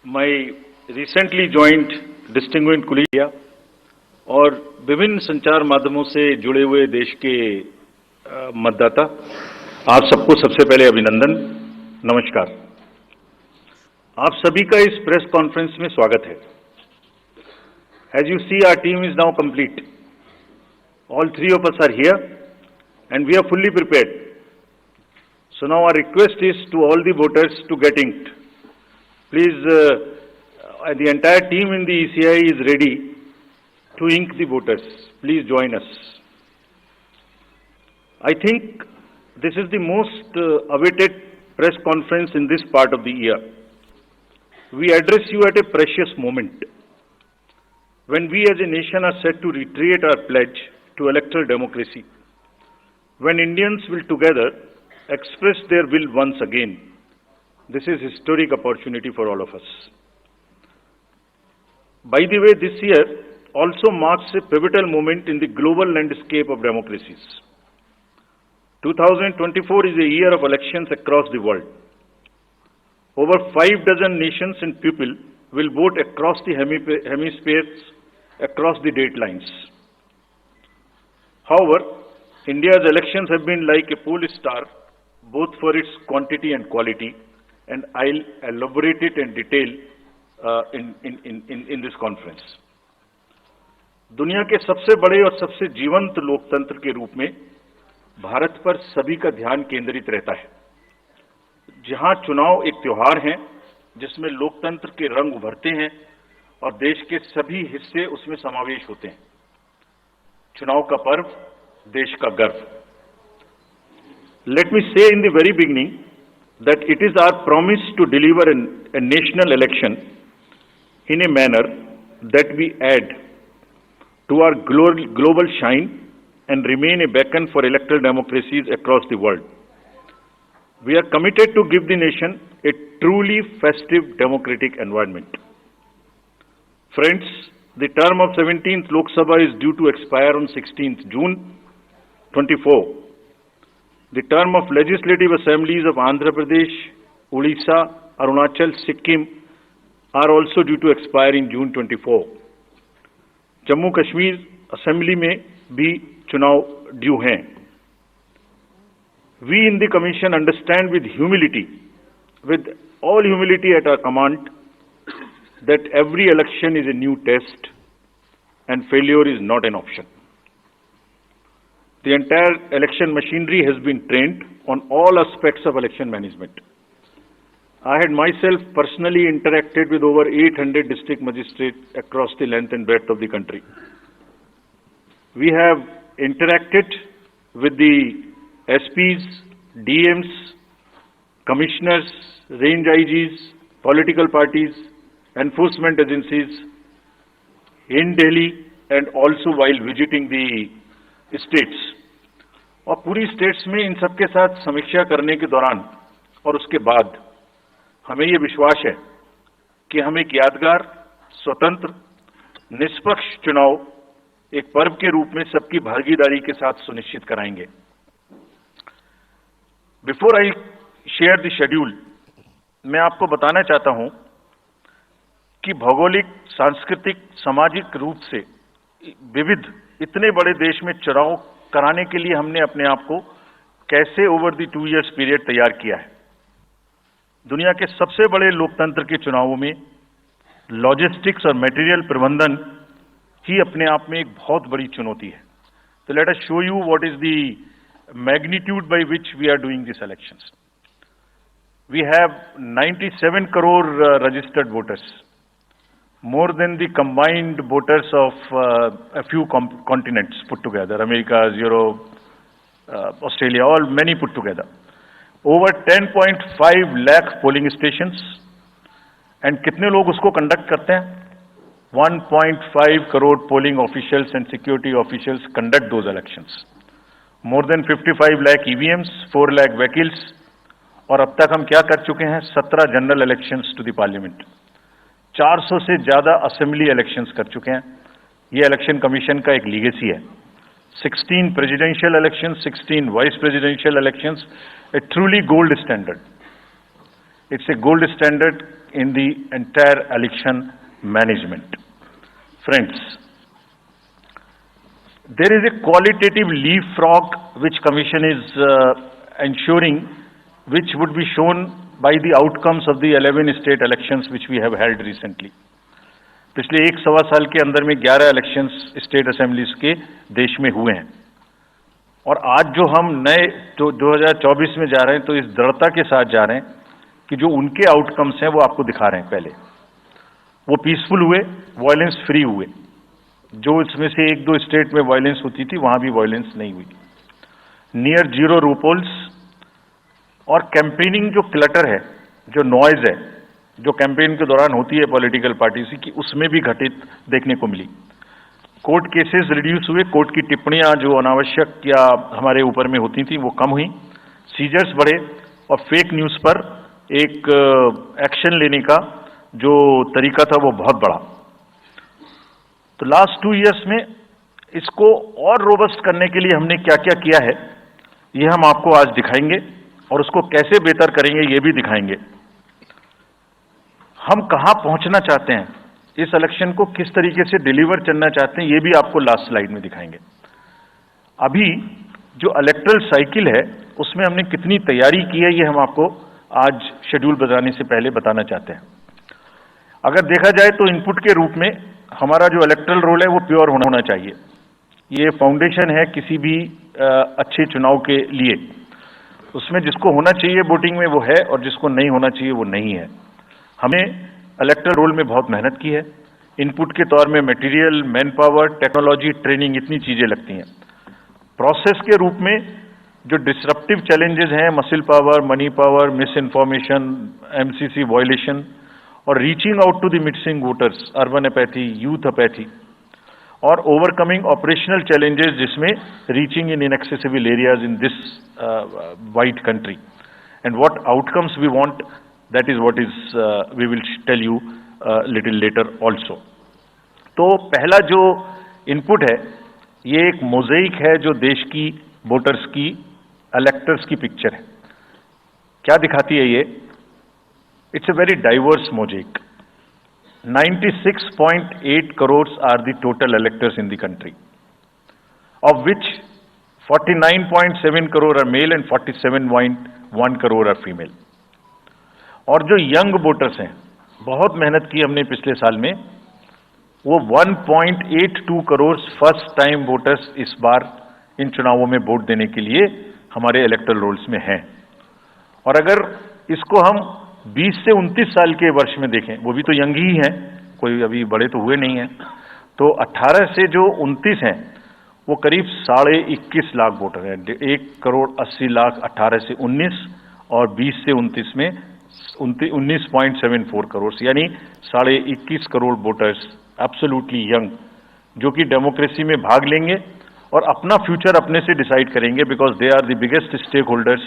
my recently joined distinguished colleague और विभिन्न संचार माध्यमों से जुड़े हुए देश के मतदाता, आप सबको सबसे पहले अभिनंदन, नमस्कार। आप सभी का इस प्रेस कॉन्फ्रेंस में स्वागत है। As you see, our team is now complete. All three of us are here and we are fully prepared. So now our request is to all the voters to get inked. Please, the entire team in the ECI is ready to ink the voters. Please join us. I think this is the most awaited press conference in this part of the year. We address you at a precious moment when we as a nation are set to reiterate our pledge to electoral democracy, when Indians will together express their will once again. This is a historic opportunity for all of us. By the way, this year also marks a pivotal moment in the global landscape of democracies. 2024 is a year of elections across the world. Over 6 nations and people will vote across the hemispheres, across the date lines. However, India's elections have been like a pole star, both for its quantity and quality, and I'll elaborate it in detail in this conference. दुनिया के सबसे बड़े और सबसे जीवंत लोकतंत्र के रूप में भारत पर सभी का ध्यान केंद्रित रहता है, जहां चुनाव एक त्योहार है जिसमें लोकतंत्र के रंग उभरते हैं और देश के सभी हिस्से उसमें समावेश होते हैं। चुनाव का पर्व, देश का गर्व। Let me say in the very beginning that it is our promise to deliver a national election in a manner that we add to our global shine and remain a beacon for electoral democracies across the world. We are committed to give the nation a truly festive democratic environment. Friends, the term of 17th Lok Sabha is due to expire on 16th June 24. The term of legislative assemblies of Andhra Pradesh, Odisha, Arunachal, Sikkim are also due to expire in June 24. Jammu Kashmir Assembly में भी चुनाव due हैं। We in the Commission understand with all humility at our command, that every election is a new test and failure is not an option. The entire election machinery has been trained on all aspects of election management. I had myself personally interacted with over 800 district magistrates across the length and breadth of the country. We have interacted with the SPs, DMs, commissioners, range IGs, political parties, enforcement agencies in Delhi and also while visiting the states, और पूरी states में इन सबके साथ समीक्षा करने के दौरान और उसके बाद हमें ये विश्वास है कि हम एक यादगार, स्वतंत्र, निष्पक्ष चुनाव एक पर्व के रूप में सबकी भागीदारी के साथ सुनिश्चित कराएंगे। Before I share the schedule, मैं आपको बताना चाहता हूं कि भौगोलिक, सांस्कृतिक, सामाजिक रूप से विविध इतने बड़े देश में चुनाव कराने के लिए हमने अपने आप को कैसे ओवर द 2 इयर्स पीरियड तैयार किया है। दुनिया के सबसे बड़े लोकतंत्र के चुनावों में लॉजिस्टिक्स और मटेरियल प्रबंधन ही अपने आप में एक बहुत बड़ी चुनौती है। तो let us show you what is the magnitude by which we are doing this elections. We have 97 crore registered voters, more than the combined voters of a few continents put together, America, Europe, Australia, all many put together. Over 10.5 lakh polling stations, and कितने लोग उसको conduct करते हैं? 1.5 crore polling officials and security officials conduct those elections. More than 55 lakh EVMs, 4 lakh vehicles, और अब तक हम क्या कर चुके हैं? 17 general elections to the parliament. 400 से ज्यादा असेंबली इलेक्शंस कर चुके हैं। ये इलेक्शन कमीशन का एक लीगेसी है। 16 presidential elections, 16 vice presidential elections, a truly gold standard. It's a gold standard in the entire election management. Friends, there is a qualitative leapfrog which Commission is ensuring, which would be shown by the outcomes of the 11 state elections which we have held recently. पिछले 1-1.25 साल के अंदर में 11 elections state assemblies के देश में हुए हैं, और आज जो हम नए जो 2024 में जा रहे हैं, तो इस दृढ़ता के साथ जा रहे हैं कि जो उनके आउटकम्स हैं वो आपको दिखा रहे हैं। पहले वो पीसफुल हुए, वायलेंस फ्री हुए। जो इसमें से 1-2 स्टेट में वायलेंस होती थी, वहां भी वायलेंस नहीं हुई। नियर जीरो रूपोल्स, और कैंपेनिंग जो क्लटर है, जो नॉइज है, जो कैंपेन के दौरान होती है पॉलिटिकल पार्टीज की, उसमें भी घटित देखने को मिली। कोर्ट केसेस रिड्यूस हुए, कोर्ट की टिप्पणियां जो अनावश्यक या हमारे ऊपर में होती थी वो कम हुई, सीजर्स बढ़े, और फेक न्यूज पर एक एक्शन लेने का जो तरीका था वो बहुत बढ़ा। तो लास्ट 2 इयर्स में इसको और रोबस्ट करने के लिए हमने क्या क्या किया है, ये हम आपको आज दिखाएंगे, और उसको कैसे बेहतर करेंगे ये भी दिखाएंगे। हम कहां पहुंचना चाहते हैं, इस इलेक्शन को किस तरीके से डिलीवर करना चाहते हैं, ये भी आपको लास्ट स्लाइड में दिखाएंगे। अभी जो इलेक्टरल साइकिल है उसमें हमने कितनी तैयारी की है, ये हम आपको आज शेड्यूल बताने से पहले बताना चाहते हैं। अगर देखा जाए तो इनपुट के रूप में हमारा जो इलेक्टरल रोल है वो प्योर होना चाहिए। ये फाउंडेशन है किसी भी अच्छे चुनाव के लिए। उसमें जिसको होना चाहिए वोटिंग में वो है, और जिसको नहीं होना चाहिए वो नहीं है। हमने इलेक्टरल रोल में बहुत मेहनत की है। इनपुट के तौर में material, manpower, technology, training, इतनी चीजें लगती हैं। प्रोसेस के रूप में जो डिसरप्टिव चैलेंजेस हैं, muscle power, money power, misinformation, MCC violation, और reaching out to the missing voters, urban apathy, youth apathy, और ओवरकमिंग ऑपरेशनल चैलेंजेस जिसमें reaching in inaccessible areas in this wide country, and what outcomes we want, that is what is we will tell you little later also. तो पहला जो input है ये एक मोज़ेइक है जो देश की वोटर्स की, इलेक्टर्स की पिक्चर है। क्या दिखाती है ये? It's a very diverse mosaic. 96.8 crores are the total electors in the country, of which 49.7 crore are male and 47.1 crore are female. और जो यंग वोटर्स हैं, बहुत मेहनत की हमने पिछले साल में, वो 1.82 करोड़ फर्स्ट टाइम वोटर्स इस बार इन चुनावों में वोट देने के लिए हमारे इलेक्टोरल रोल्स में हैं। और अगर इसको हम 20 से 29 साल के वर्ष में देखें, वो भी तो यंग ही हैं, कोई अभी बड़े तो हुए नहीं हैं, तो 18 से जो 29 हैं वो करीब 21.5 लाख वोटर हैं। 1.80 करोड़ 18 से 19, और 20 से 29 में 19.74 करोड़, यानी 21.5 करोड़ वोटर्स एब्सोल्युटली यंग, जो कि डेमोक्रेसी में भाग लेंगे और अपना फ्यूचर अपने से डिसाइड करेंगे, because they are the biggest stakeholders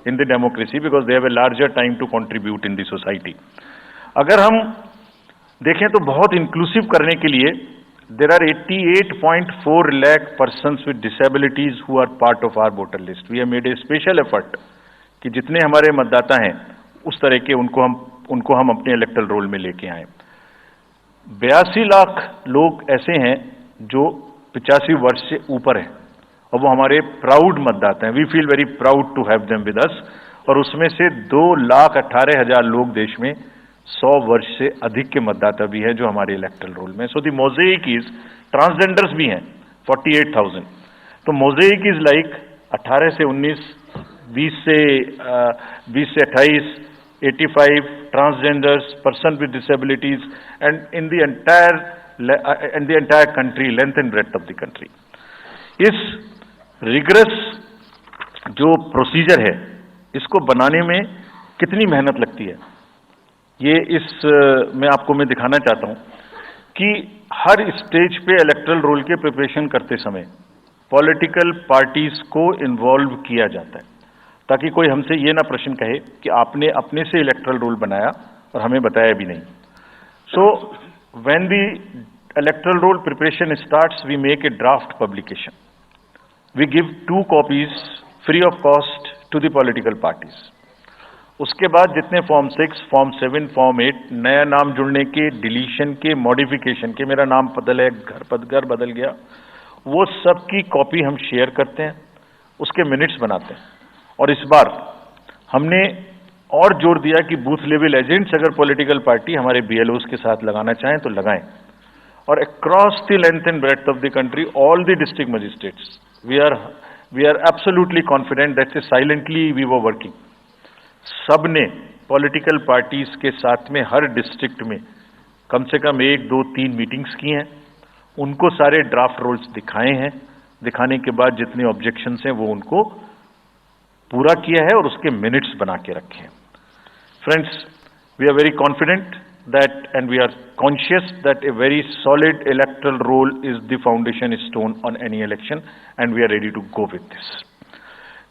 in the democracy, because they have a larger time to contribute in the society. अगर हम देखें तो बहुत इंक्लूसिव करने के लिए there are 88.4 lakh persons with disabilities who are part of our voter list. We have made a special effort कि जितने हमारे मतदाता हैं उस तरह के उनको हम अपने इलेक्टरल रोल में लेके आए। 82 लाख लोग ऐसे हैं जो 85 वर्ष से ऊपर हैं, और वो हमारे प्राउड मतदाता हैं। We feel very proud to have them with us. और उसमें से 2,18,000 लोग देश में 100 वर्ष से अधिक के मतदाता भी हैं जो हमारे इलेक्टरल रोल में। सो द मोज़ेइक इज, ट्रांसजेंडर्स भी हैं 48,000। तो मोज़ेइक इज लाइक 18 से 19, 20 से 28, 85 transgenders, person with disabilities, and in the entire country, length and breadth of the country. इस रिगरस जो प्रोसीजर है, इसको बनाने में कितनी मेहनत लगती है, ये मैं आपको दिखाना चाहता हूं कि हर स्टेज पे इलेक्टरल रोल के प्रिपरेशन करते समय पॉलिटिकल पार्टीज को इन्वॉल्व किया जाता है, ताकि कोई हमसे ये ना प्रश्न कहे कि आपने अपने से इलेक्टरल रोल बनाया और हमें बताया भी नहीं। So when the electoral roll preparation starts, we make a draft publication. We give 2 copies free of cost to the political parties. उसके बाद जितने फॉर्म 6, फॉर्म 7, फॉर्म 8, नया नाम जुड़ने के, डिलीशन के, मॉडिफिकेशन के, मेरा नाम बदल है, घर बदल गया, वो सब की कॉपी हम शेयर करते हैं, उसके मिनट्स बनाते हैं। और इस बार हमने और जोर दिया कि बूथ लेवल एजेंट्स अगर पॉलिटिकल पार्टी हमारे बीएलओज के साथ लगाना चाहें तो लगाएं। और across the length and breadth of the country, all the district magistrates, we are absolutely confident that silently we were working. सबने पॉलिटिकल पार्टीज के साथ में हर डिस्ट्रिक्ट में कम से कम 1, 2, 3 मीटिंग्स की हैं, उनको सारे ड्राफ्ट रोल्स दिखाए हैं, दिखाने के बाद जितने ऑब्जेक्शंस हैं वो उनको पूरा किया है और उसके मिनट्स बना के रखे हैं। Friends, we are very confident that and we are conscious that a very solid electoral roll is the foundation stone on any election, and we are ready to go with this.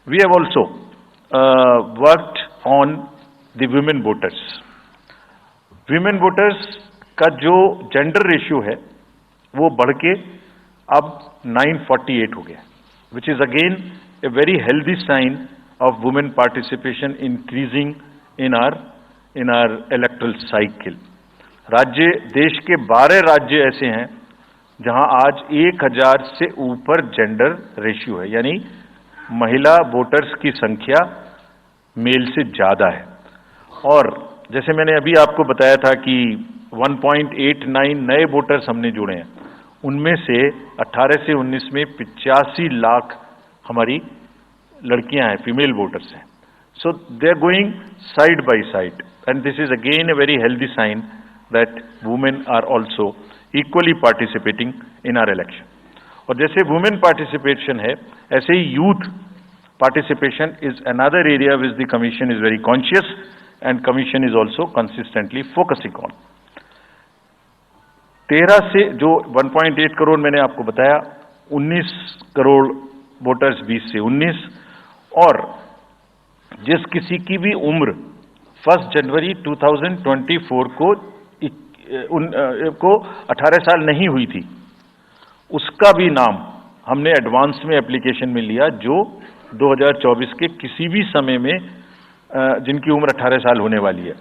We have also worked on the women voters. Women voters का जो gender ratio है वो बढ़ के अब 948 हो गया, which is again a very healthy sign of women participation increasing in our electoral cycle. राज्य, देश के 12 राज्य ऐसे हैं जहां आज 1000 से ऊपर जेंडर रेशियो है, यानी महिला वोटर्स की संख्या मेल से ज्यादा है। और जैसे मैंने अभी आपको बताया था कि 1.89 नए वोटर्स हमने जुड़े हैं, उनमें से 18 से 19 में 85 लाख हमारी लड़कियां हैं, फीमेल वोटर्स हैं। So they are going side by side, and this is again a very healthy sign that women are also equally participating in our election. और जैसे women participation है, ऐसे ही youth participation is another area which the commission is very conscious and commission is also consistently focusing on. 13 से जो 1.8 करोड़ मैंने आपको बताया, 19 crore voters 20 से 19, और जिस किसी की भी उम्र 1 जनवरी 2024 को 18 साल नहीं हुई थी, उसका भी नाम हमने एडवांस में एप्लीकेशन में लिया, जो 2024 के किसी भी समय में जिनकी उम्र 18 साल होने वाली है।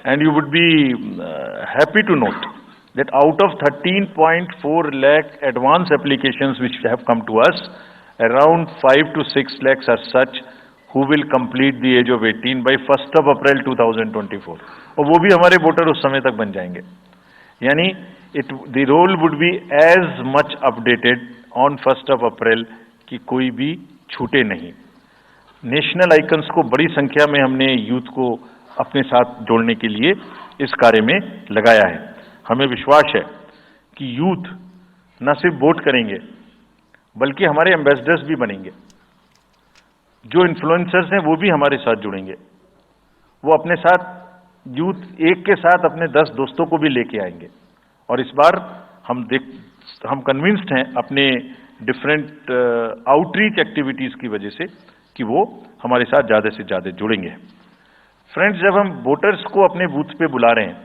And you would be happy to note that out of 13.4 lakh advance applications which have come to us, around 5 to 6 lakhs are such who will complete the age of 18 by 1st of April 2024, और वो भी हमारे voter उस समय तक बन जाएंगे। यानी the roll would be as much updated on 1st of April कि कोई भी छूटे नहीं। नेशनल आइकन्स को बड़ी संख्या में हमने यूथ को अपने साथ जोड़ने के लिए इस कार्य में लगाया है। हमें विश्वास है कि यूथ न सिर्फ वोट करेंगे बल्कि हमारे एम्बेसडर्स भी बनेंगे। जो इन्फ्लुएंसर्स हैं वो भी हमारे साथ जुड़ेंगे, वो अपने साथ यूथ एक के साथ अपने 10 दोस्तों को भी लेके आएंगे। और इस बार हम कन्विंस्ड हैं अपने डिफरेंट आउटरीच एक्टिविटीज की वजह से कि वो हमारे साथ ज्यादा से ज्यादा जुड़ेंगे। फ्रेंड्स, जब हम वोटर्स को अपने बूथ पे बुला रहे हैं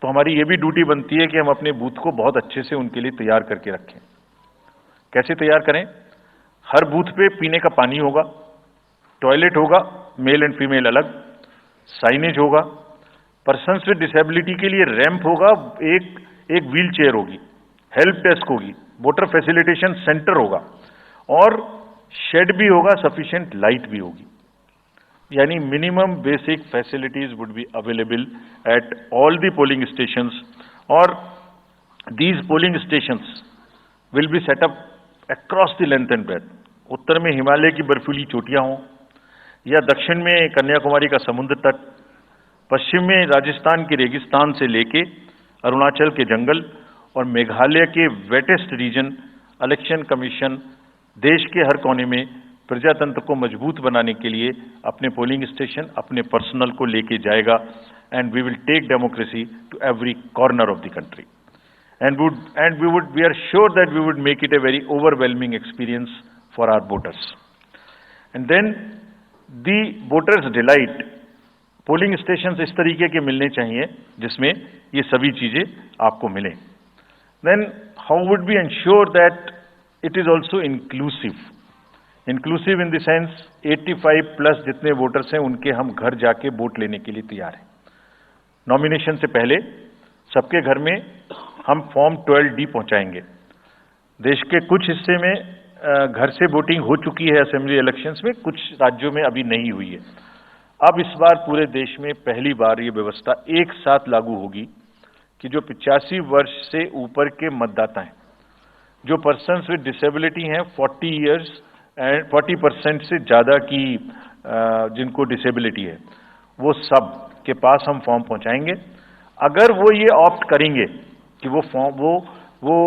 तो हमारी ये भी ड्यूटी बनती है कि हम अपने बूथ को बहुत अच्छे से उनके लिए तैयार करके रखें। कैसे तैयार करें? हर बूथ पे पीने का पानी होगा, टॉयलेट होगा, मेल एंड फीमेल अलग, साइनेज होगा, पर्सन्स विद डिसेबिलिटी के लिए रैंप होगा, एक व्हील चेयर होगी, हेल्प डेस्क होगी, वोटर फैसिलिटेशन सेंटर होगा, और शेड भी होगा, सफिशिएंट लाइट भी होगी। यानी minimum basic facilities would be available at all the polling stations, और these polling stations will be set up across the length and breadth. उत्तर में हिमालय की बर्फीली चोटियां हों, या दक्षिण में कन्याकुमारी का समुद्र तट, पश्चिम में राजस्थान के रेगिस्तान से लेके अरुणाचल के जंगल और मेघालय के वेटेस्ट रीजन, इलेक्शन कमीशन देश के हर कोने में प्रजातंत्र को मजबूत बनाने के लिए अपने पोलिंग स्टेशन, अपने पर्सनल को लेके जाएगा। And we will take democracy to every corner of the country, and we are sure that we would make it a very overwhelming experience for our voters. And then the voters delight, polling stations इस तरीके के मिलने चाहिए जिसमें ये सभी चीजें आपको मिलें। Then how would we ensure that it is also inclusive? Inclusive in the sense 85 plus जितने वोटर्स हैं उनके हम घर जाके वोट लेने के लिए तैयार हैं। नॉमिनेशन से पहले सबके घर में हम फॉर्म 12D पहुंचाएंगे। देश के कुछ हिस्से में घर से वोटिंग हो चुकी है असेंबली इलेक्शंस में, कुछ राज्यों में अभी नहीं हुई है। अब इस बार पूरे देश में पहली बार ये व्यवस्था एक साथ लागू होगी कि जो 85 वर्ष से ऊपर के मतदाता हैं, जो पर्सन्स विद डिसेबिलिटी हैं 40 इयर्स एंड 40% से ज़्यादा की जिनको डिसेबिलिटी है, वो सब के पास हम फॉर्म पहुंचाएंगे। अगर वो ये ऑप्ट करेंगे कि वो फॉर्म वो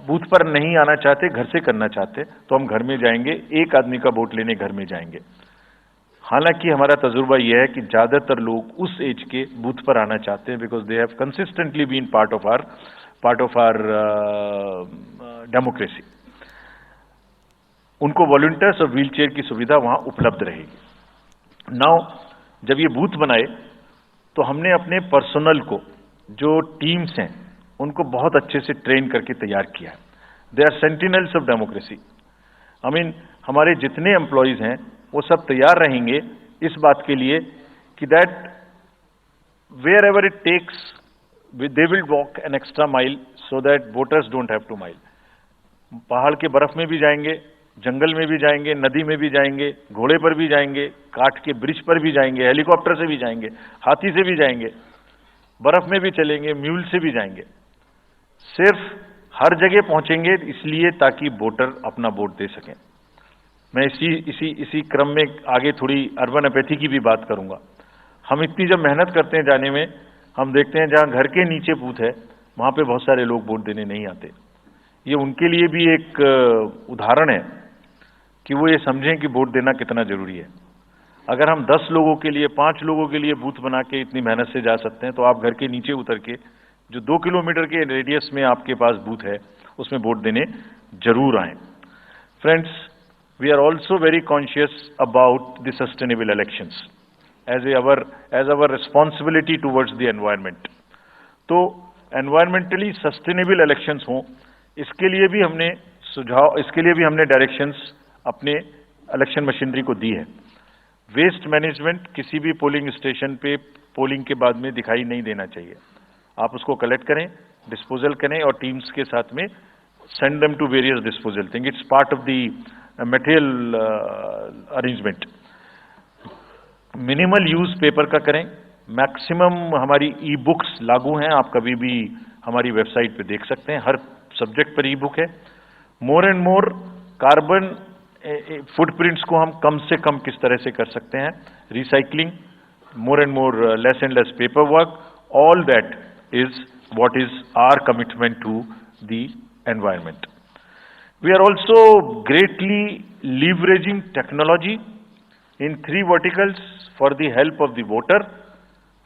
बूथ पर नहीं आना चाहते, घर से करना चाहते, तो हम घर में जाएंगे, एक आदमी का वोट लेने घर में जाएंगे। हालांकि हमारा तजुर्बा यह है कि ज़्यादातर लोग उस एज के बूथ पर आना चाहते हैं, because they have consistently been part of our democracy. उनको वॉलंटियर्स और व्हील चेयर की सुविधा वहां उपलब्ध रहेगी। नाउ जब ये बूथ बनाए तो हमने अपने पर्सनल को, जो टीम्स हैं, उनको बहुत अच्छे से ट्रेन करके तैयार किया है। They are sentinels of democracy. I mean हमारे जितने एम्प्लॉयज हैं वो सब तैयार रहेंगे इस बात के लिए कि that wherever it takes they will walk an extra mile so that voters don't have to mile. पहाड़ के बर्फ में भी जाएंगे, जंगल में भी जाएंगे, नदी में भी जाएंगे, घोड़े पर भी जाएंगे, काठ के ब्रिज पर भी जाएंगे, हेलीकॉप्टर से भी जाएंगे, हाथी से भी जाएंगे, बर्फ में भी चलेंगे, म्यूल से भी जाएंगे। सिर्फ हर जगह पहुंचेंगे इसलिए ताकि वोटर अपना वोट दे सकें। मैं इसी क्रम में आगे थोड़ी अर्बन एपैथी की भी बात करूंगा। हम इतनी जब मेहनत करते हैं जाने में, हम देखते हैं जहां घर के नीचे बूथ है वहां पे बहुत सारे लोग वोट देने नहीं आते। ये उनके लिए भी एक उदाहरण है कि वो ये समझें कि वोट देना कितना जरूरी है। अगर हम 10 लोगों के लिए, 5 लोगों के लिए बूथ बना के इतनी मेहनत से जा सकते हैं, तो आप घर के नीचे उतर के जो 2 किलोमीटर के रेडियस में आपके पास बूथ है उसमें वोट देने जरूर आए। Friends, we are also very conscious about the sustainable elections as our responsibility towards the environment. तो एनवायरमेंटली सस्टेनेबल इलेक्शंस हों, इसके लिए भी हमने डायरेक्शंस अपने इलेक्शन मशीनरी को दी है। वेस्ट मैनेजमेंट किसी भी पोलिंग स्टेशन पे पोलिंग के बाद में दिखाई नहीं देना चाहिए। आप उसको कलेक्ट करें, डिस्पोजल करें और टीम्स के साथ में send them to various disposal thing. It's part of the material arrangement. Minimal use paper का करें। मैक्सिमम हमारी ई बुक्स लागू हैं, आप कभी भी हमारी वेबसाइट पे देख सकते हैं, हर सब्जेक्ट पर ई बुक है। More and more carbon footprints को हम कम से कम किस तरह से कर सकते हैं, recycling, more and more less and less paper work, all that is what is our commitment to the environment. We are also greatly leveraging technology in 3 verticals for the help of the voter,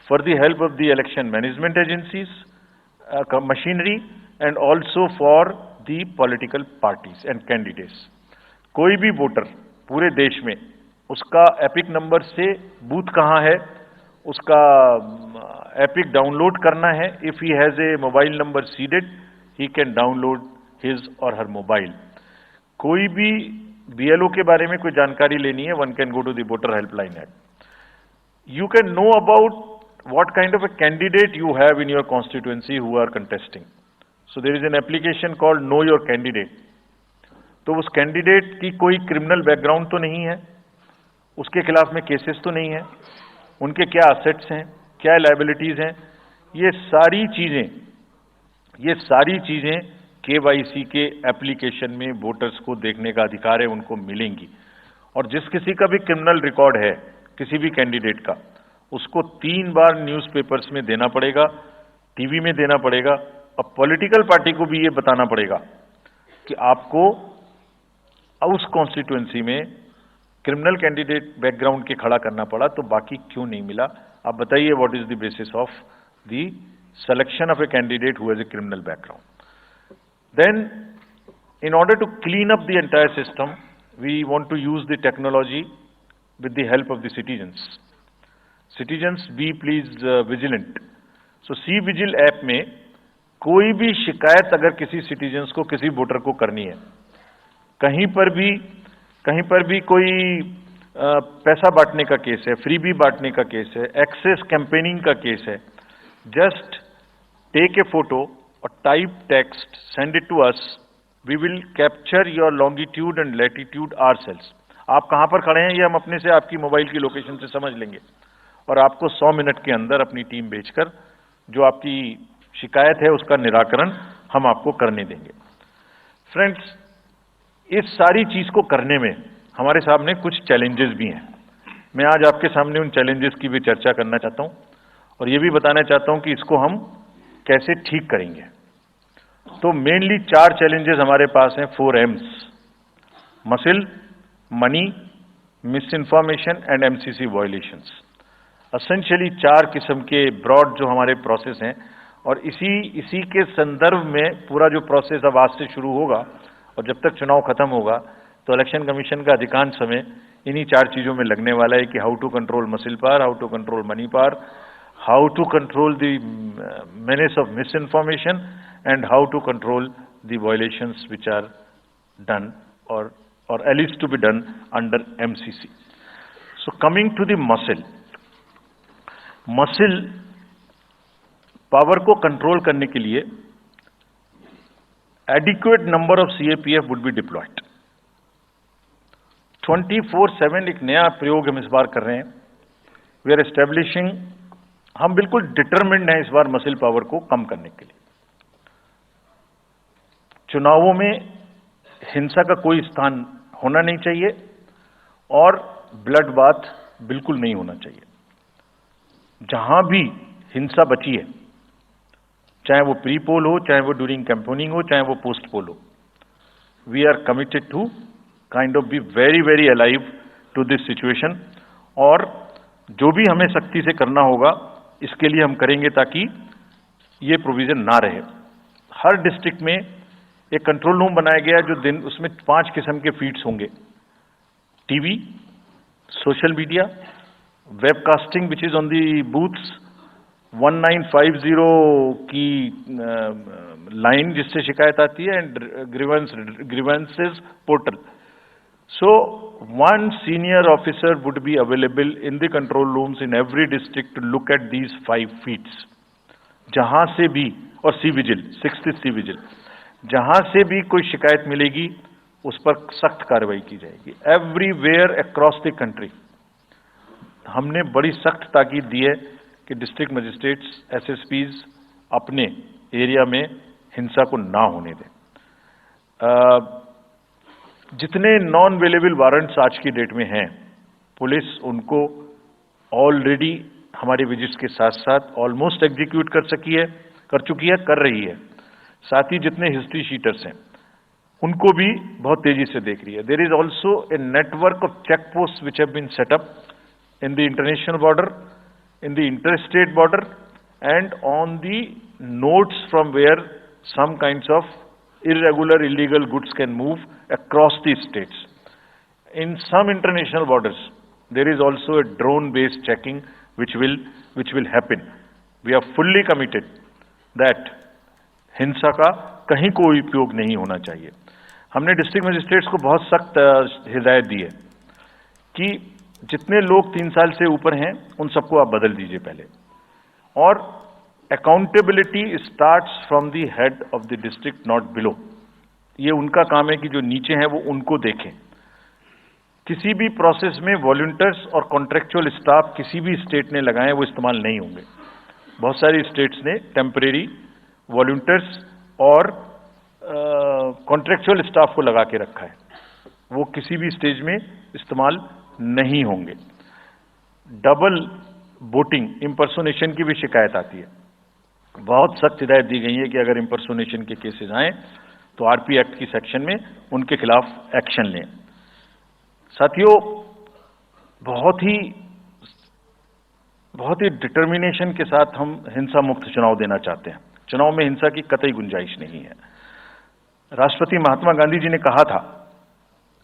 for the help of the election management agencies, machinery, and also for the political parties and candidates. कोई भी voter पूरे देश में उसका epic number से booth कहाँ है उसका एपिक डाउनलोड करना है। If he has a mobile number seeded, he can download his और हर मोबाइल। कोई भी बीएलओ के बारे में कोई जानकारी लेनी है, one can go to the voter helpline app. You can know about what kind of a candidate you have in your constituency who are contesting. So there is an application called know your candidate. तो उस candidate की कोई criminal background तो नहीं है, उसके खिलाफ में केसेस तो नहीं है, उनके क्या असेट्स हैं, क्या लायबिलिटीज हैं, ये सारी चीजें केवाईसी के एप्लीकेशन में वोटर्स को देखने का अधिकार है, उनको मिलेंगी। और जिस किसी का भी क्रिमिनल रिकॉर्ड है किसी भी कैंडिडेट का, उसको 3 बार न्यूज़पेपर्स में देना पड़ेगा, टीवी में देना पड़ेगा, और पॉलिटिकल पार्टी को भी ये बताना पड़ेगा कि आपको उस कॉन्स्टिट्यूएंसी में क्रिमिनल कैंडिडेट बैकग्राउंड के खड़ा करना पड़ा, तो बाकी क्यों नहीं मिला। आप बताइए what is the basis of the selection of a candidate who has a criminal background. Then in order to clean up the entire system, we want to use the technology with the help of the citizens be please vigilant. So C vigil app में कोई भी शिकायत अगर किसी citizens को, किसी voter को करनी है, कहीं पर भी कहीं पर भी कोई पैसा बांटने का केस है, फ्रीबी बांटने का केस है, एक्सेस कैंपेनिंग का केस है, जस्ट टेक ए फोटो और type text, send it to us, we will capture your longitude and latitude ourselves. आप कहां पर खड़े हैं ये हम अपने से आपकी मोबाइल की लोकेशन से समझ लेंगे और आपको 100 मिनट के अंदर अपनी टीम भेजकर जो आपकी शिकायत है उसका निराकरण हम आपको करने देंगे। फ्रेंड्स, इस सारी चीज को करने में हमारे सामने कुछ चैलेंजेस भी हैं। मैं आज आपके सामने उन चैलेंजेस की भी चर्चा करना चाहता हूं और ये भी बताना चाहता हूं कि इसको हम कैसे ठीक करेंगे। तो मेनली 4 चैलेंजेस हमारे पास हैं, 4 M's: muscle, money, miss information and MCC violations. Essentially 4 किस्म के ब्रॉड जो हमारे प्रोसेस हैं और इसी के संदर्भ में पूरा जो प्रोसेस अब आज से शुरू होगा और जब तक चुनाव खत्म होगा तो इलेक्शन कमीशन का अधिकांश समय इन्हीं 4 चीजों में लगने वाला है कि how to control muscle power, how to control money power, how to control the menace of misinformation and how to control the violations which are done or at least to be done under MCC. So coming to the muscle power को control करने के लिए adequate number of CAPF would be deployed. 24/7 एक नया प्रयोग हम इस बार कर रहे हैं। वी आर एस्टेब्लिशिंग, हम बिल्कुल डिटरमिन्ड हैं इस बार मसिल पावर को कम करने के लिए। चुनावों में हिंसा का कोई स्थान होना नहीं चाहिए और ब्लड बाथ बिल्कुल नहीं होना चाहिए। जहां भी हिंसा बची है, चाहे वो प्री पोल हो, चाहे वो ड्यूरिंग कैंपेनिंग हो, चाहे वो पोस्ट पोल हो, we are committed to kind of be very very alive to this situation और जो भी हमें सख्ती से करना होगा इसके लिए हम करेंगे ताकि ये प्रोविजन ना रहे। हर डिस्ट्रिक्ट में एक कंट्रोल रूम बनाया गया है जो दिन उसमें 5 किस्म के फीड्स होंगे: TV, social media, webcasting which is on the booths, 1950 की लाइन जिससे शिकायत आती है, and grievances portal. So, one senior officer would be available in the control rooms in every district to look at these 5 feeds. जहां से भी, और C vigil, 6th C vigil, जहां से भी कोई शिकायत मिलेगी उस पर सख्त कार्रवाई की जाएगी। एवरीवेयर अक्रॉस द कंट्री हमने बड़ी सख्त ताकीद दी है कि डिस्ट्रिक्ट मजिस्ट्रेट्स, SSPs अपने एरिया में हिंसा को ना होने दें। जितने नॉन अवेलेबल वारंट्स आज की डेट में हैं, पुलिस उनको ऑलरेडी हमारे विजिट्स के साथ साथ ऑलमोस्ट एग्जीक्यूट कर चुकी है, कर रही है। साथ ही जितने हिस्ट्री शीटर्स हैं उनको भी बहुत तेजी से देख रही है। There is also a network of check post which have been set up in the international border, in the inter state border and on the nodes from where some kinds of irregular illegal goods can move across the states. In some international borders there is also a drone based checking which will happen. We are fully committed that हिंसा का कहीं कोई उपयोग नहीं होना चाहिए। हमने district magistrates को बहुत सख्त हिदायत दी है कि जितने लोग 3 साल से ऊपर हैं उन सबको आप बदल दीजिए पहले, और accountability starts from the head of the district not below. ये उनका काम है कि जो नीचे हैं वो उनको देखें। किसी भी प्रोसेस में वॉलंटियर्स और कॉन्ट्रेक्चुअल स्टाफ किसी भी स्टेट ने लगाए वो इस्तेमाल नहीं होंगे। बहुत सारी स्टेट्स ने टेम्परेरी वॉलंटियर्स और कॉन्ट्रेक्चुअल स्टाफ को लगा के रखा है, वो किसी भी स्टेज में इस्तेमाल नहीं होंगे। डबल वोटिंग, इंपर्सोनेशन की भी शिकायत आती है। बहुत सख्त हिदायत दी गई है कि अगर इंपर्सोनेशन के केसेस आए तो आरपी एक्ट की सेक्शन में उनके खिलाफ एक्शन लें। साथियों, बहुत ही डिटर्मिनेशन के साथ हम हिंसा मुक्त चुनाव देना चाहते हैं। चुनाव में हिंसा की कतई गुंजाइश नहीं है। राष्ट्रपति महात्मा गांधी जी ने कहा था,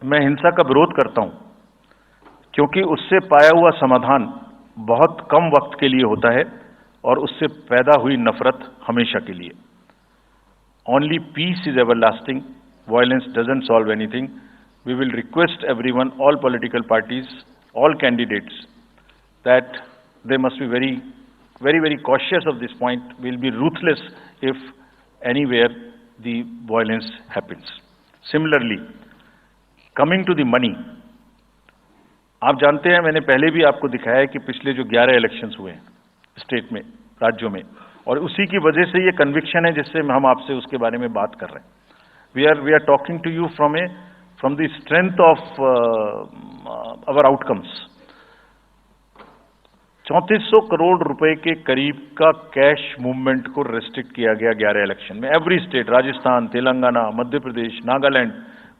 मैं हिंसा का विरोध करता हूं क्योंकि उससे पाया हुआ समाधान बहुत कम वक्त के लिए होता है और उससे पैदा हुई नफरत हमेशा के लिए। Only peace is everlasting, violence doesn't solve anything. we will request everyone, all political parties, all candidates, that they must be very cautious of this point. We'll be ruthless if anywhere the violence happens. Similarly, coming to the money, आप जानते हैं, मैंने पहले भी आपको दिखाया है कि पिछले जो 11 इलेक्शंस हुए हैं स्टेट में, राज्यों में, और उसी की वजह से ये कन्विक्शन है जिससे हम आपसे उसके बारे में बात कर रहे हैं. We are talking to you from the strength of our outcomes. 3400 crore रुपए के करीब का कैश मूवमेंट को रेस्ट्रिक्ट किया गया 11 इलेक्शन में. एवरी स्टेट, राजस्थान, तेलंगाना, मध्य प्रदेश, नागालैंड,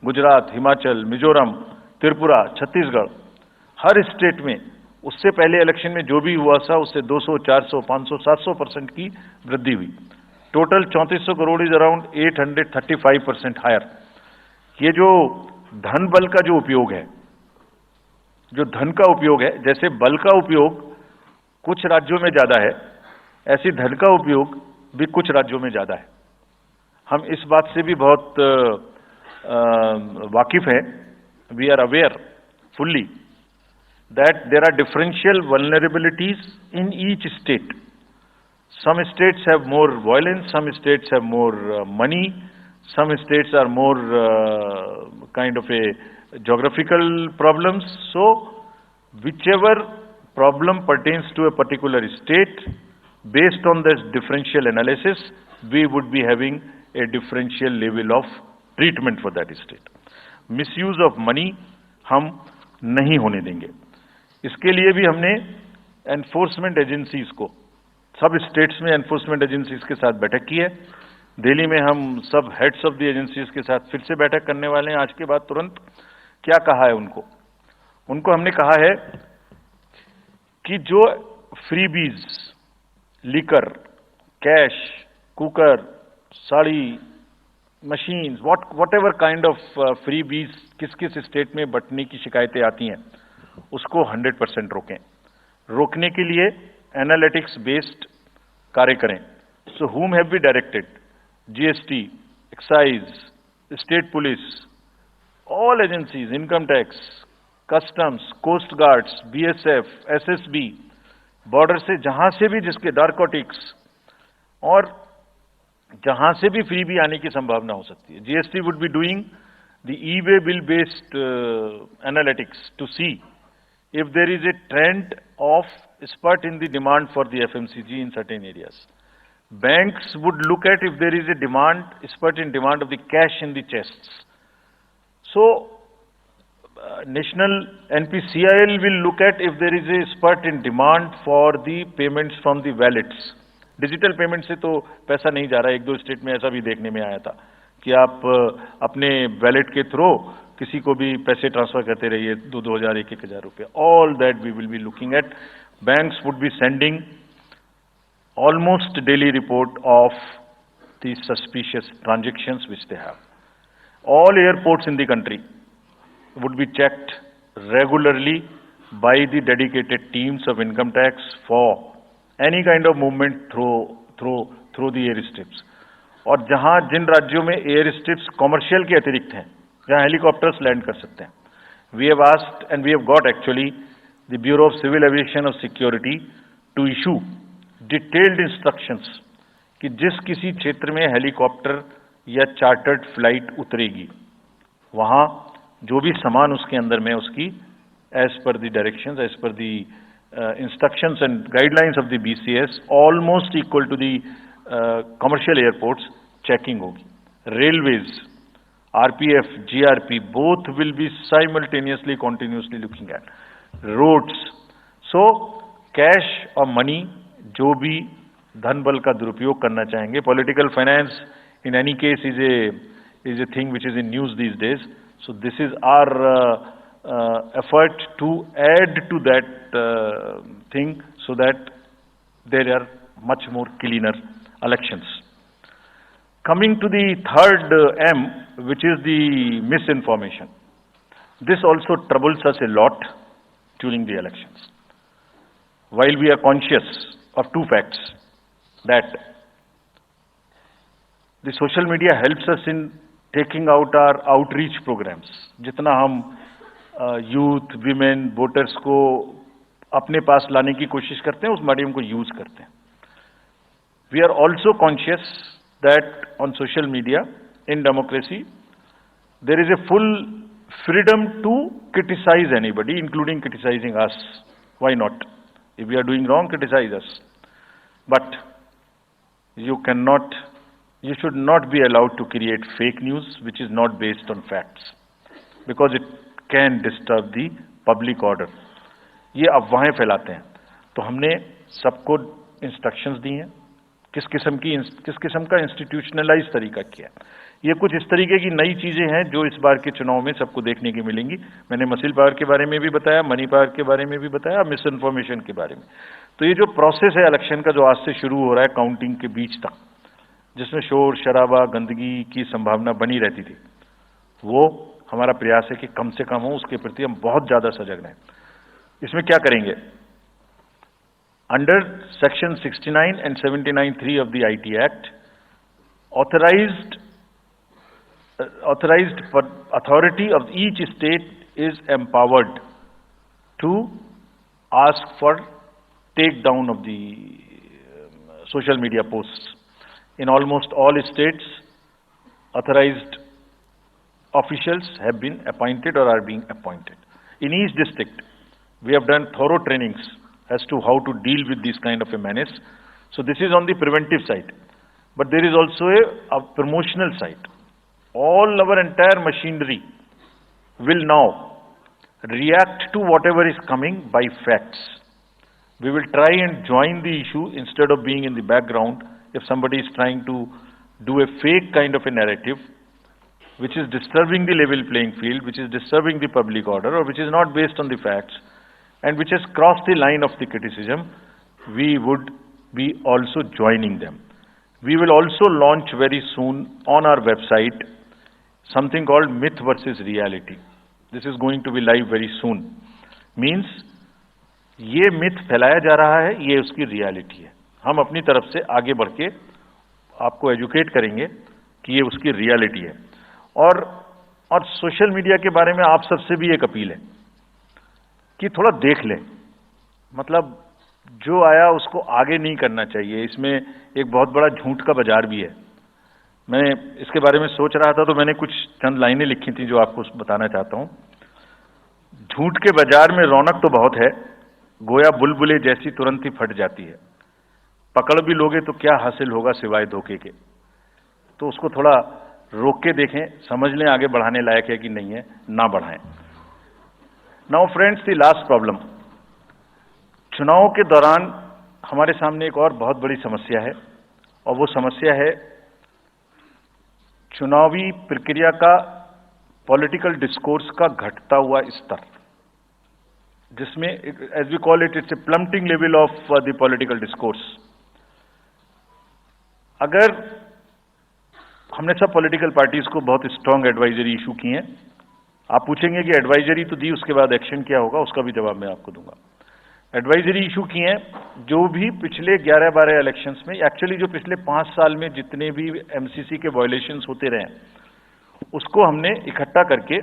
गुजरात, हिमाचल, मिजोरम, त्रिपुरा, छत्तीसगढ़, हर स्टेट में उससे पहले इलेक्शन में जो भी हुआ था उससे 200, 400, 500, 700% की वृद्धि हुई. Total 3400 crore is around 835% higher. ये जो धन बल का जो उपयोग है, जो धन का उपयोग है, जैसे बल का उपयोग कुछ राज्यों में ज्यादा है, ऐसी धन का उपयोग भी कुछ राज्यों में ज्यादा है. हम इस बात से भी बहुत वाकिफ हैं. We are aware fully that there are differential vulnerabilities in each state. Some states have more violence, some states have more money, some states are more kind of a geographical problems. So whichever problem pertains to a particular state, based on this differential analysis, we would be having a differential level of treatment for that state. Misuse of money हम नहीं होने देंगे. इसके लिए भी हमने enforcement agencies को, सब स्टेट्स में एनफोर्समेंट एजेंसीज के साथ बैठक की है. दिल्ली में हम सब हेड्स ऑफ द एजेंसीज के साथ फिर से बैठक करने वाले हैं आज के बाद तुरंत. क्या कहा है उनको हमने कहा है कि जो freebies, liquor, cash, cooker, sari, machine, what ever kind of freebies किस किस स्टेट में बंटने की शिकायतें आती हैं, उसको 100% रोकें. रोकने के लिए एनालिटिक्स बेस्ड कार्य करें. सो whom have we directed? GST, excise, state police, all agencies, income tax, customs, coast guards, BSF, SSB, border से जहां से भी जिसके नारकोटिक्स और जहां से भी फ्री भी आने की संभावना हो सकती है. GST would be doing the e-way bill based analytics to see if there is a trend of spurt in the demand for the FMCG in certain areas. Banks would look at if there is a spurt in demand of the cash in the chests. So, National NPCIL will look at if there is a spurt in demand for the payments from the wallets. Digital payment से तो पैसा नहीं जा रहा है. एक दो state में ऐसा भी देखने में आया था कि आप अपने वैलेट के थ्रू किसी को भी पैसे ट्रांसफर करते रहिए, 2,000, 1,000 रुपये. All that we will be looking at. Banks would be sending almost daily report of the suspicious transactions which they have. All airports in the country would be checked regularly by the dedicated teams of income tax for any kind of movement through the airstrips. और जहां जिन राज्यों में air strips commercial के अतिरिक्त हैं, जहां helicopters land कर सकते हैं, we have asked and we have got actually the bureau of civil aviation of security to issue detailed instructions कि जिस किसी क्षेत्र में हेलीकॉप्टर या चार्टर्ड फ्लाइट उतरेगी, वहां जो भी सामान उसके अंदर में उसकी as per the directions, as per the instructions and guidelines of the BCS, almost equal to the commercial airports, checking होगी. Railways, RPF, GRP, both will be simultaneously, continuously looking at. Roads. So, cash और money जो भी धन बल का दुरुपयोग करना चाहेंगे, political finance in any case is a thing which is in news these days. So this is our effort to add to that thing so that there are much more cleaner elections. Coming to the third M, which is the misinformation. This also troubles us a lot during the elections. While we are conscious of two facts, that the social media helps us in taking out our outreach programmes, जितना हम youth, women, voters को अपने पास लाने की कोशिश करते हैं, उस मीडियम को यूज करते हैं। We are also conscious that on social media in democracy there is a full freedom to criticize anybody, including criticizing us. Why not? If we are doing wrong, criticize us. But you should not be allowed to create fake news which is not based on facts, because it can disturb the public order. ये अफवाहें फैलाते हैं। तो हमने सबको instructions दी हैं, किस किस्म का इंस्टीट्यूशनलाइज तरीका किया। ये कुछ इस तरीके की नई चीजें हैं जो इस बार के चुनाव में सबको देखने की मिलेंगी। मैंने मसल पावर के बारे में भी बताया, मनी पावर के बारे में भी बताया, मिस इन्फॉर्मेशन के बारे में। तो ये जो प्रोसेस है इलेक्शन का, जो आज से शुरू हो रहा है काउंटिंग के बीच तक, जिसमें शोर शराबा, गंदगी की संभावना बनी रहती थी, वो हमारा प्रयास है कि कम से कम हो। उसके प्रति हम बहुत ज्यादा सजग रहें। इसमें क्या करेंगे? Under section 69 and 79(3) of the IT Act, authorized authority of each state is empowered to ask for takedown of the social media posts. In almost all states, authorized officials have been appointed or are being appointed. In each district, we have done thorough trainings as to how to deal with this kind of a menace. So this is on the preventive side, but there is also a promotional side. All our entire machinery will now react to whatever is coming by facts. We will try and join the issue instead of being in the background. If somebody is trying to do a fake kind of a narrative, which is disturbing the level playing field, which is disturbing the public order, or which is not based on the facts, and which has crossed the line of the criticism, we would be also joining them. We will also launch very soon on our website something called myth versus reality. This is going to be live very soon. Means ये myth फैलाया जा रहा है, ये उसकी reality है। हम अपनी तरफ से आगे बढ़ के आपको educate करेंगे कि ये उसकी reality है। और सोशल मीडिया के बारे में आप सबसे भी एक अपील है कि थोड़ा देख लें। मतलब जो आया उसको आगे नहीं करना चाहिए। इसमें एक बहुत बड़ा झूठ का बाजार भी है। मैं इसके बारे में सोच रहा था तो मैंने कुछ चंद लाइनें लिखी थी जो आपको बताना चाहता हूं। झूठ के बाजार में रौनक तो बहुत है, गोया बुलबुले जैसी तुरंत ही फट जाती है। पकड़ भी लोगे तो क्या हासिल होगा सिवाय धोखे के। तो उसको थोड़ा रोक के देखें, समझ लें आगे बढ़ाने लायक है कि नहीं है, ना बढ़ाएं। Now friends, the last problem. चुनाव के दौरान हमारे सामने एक और बहुत बड़ी समस्या है, और वो समस्या है चुनावी प्रक्रिया का, पॉलिटिकल डिस्कोर्स का घटता हुआ स्तर, जिसमें as we call it, it's a plumbing level of the political discourse. अगर हमने सब पॉलिटिकल पार्टीज को बहुत स्ट्रांग एडवाइजरी इशू की हैं, आप पूछेंगे कि एडवाइजरी तो दी, उसके बाद एक्शन क्या होगा, उसका भी जवाब मैं आपको दूंगा। एडवाइजरी इशू की हैं, जो भी पिछले 11-12 इलेक्शंस में, एक्चुअली जो पिछले 5 साल में जितने भी एमसीसी के वायलेशंस होते रहे, उसको हमने इकट्ठा करके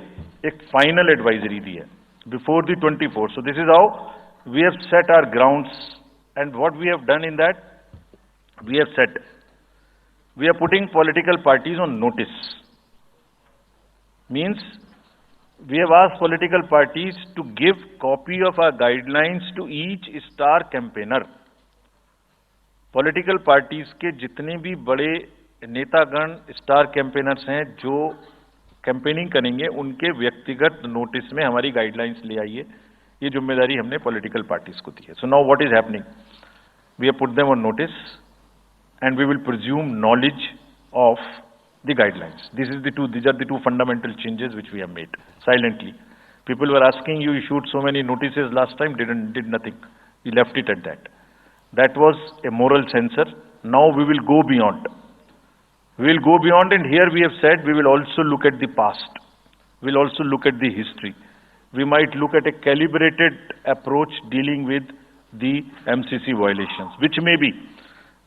एक फाइनल एडवाइजरी दी है before the 24। So this is how we have set our grounds, and what we have done in that, we have set, we are putting political parties on notice. Means we have asked political parties to give copy of our guidelines to each star campaigner. Political parties के जितने भी बड़े नेतागण, star campaigners हैं जो campaigning करेंगे, उनके व्यक्तिगत नोटिस में हमारी गाइडलाइंस ले आइए। ये जिम्मेदारी हमने पॉलिटिकल पार्टीज को दी है। So now what is happening, we have put them on notice and we will presume knowledge of the guidelines. These are the two fundamental changes which we have made silently. People were asking, you issued so many notices last time, did nothing. We left it at that. That was a moral censor. Now we will go beyond. We will go beyond, and here we have said we will also look at the past. We will also look at the history. We might look at a calibrated approach dealing with the MCC violations, which may be,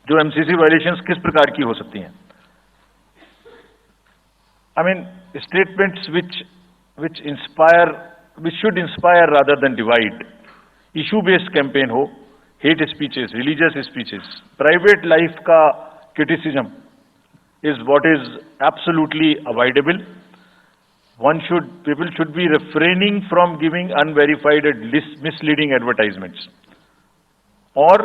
जो MCC violations किस प्रकार की हो सकती हैं। I mean, statements which should inspire rather than divide. Issue-based campaign हो, hate speeches, religious speeches, private life का criticism is what is absolutely avoidable. People should be refraining from giving unverified and misleading advertisements or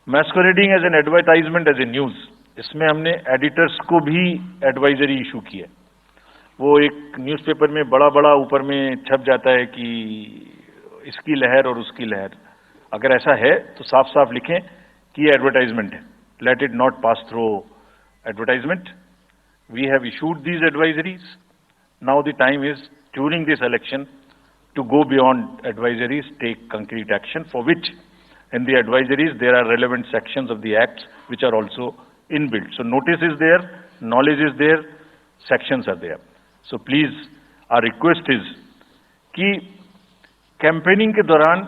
masquerading as an advertisement as a news. इसमें हमने editors को भी advisory issue की है. वो एक newspaper में बड़ा बड़ा ऊपर में छप जाता है कि इसकी लहर और उसकी लहर. अगर ऐसा है तो साफ साफ लिखें कि ये एडवर्टाइजमेंट है. Let it not pass through advertisement. We have issued these advisories. Now the time is during this election to go beyond advisories, take concrete action, for which in the advisories there are relevant sections of the acts which are also inbuilt. So notice is there, knowledge is there, sections are there. So please, our request is कि campaigning के दौरान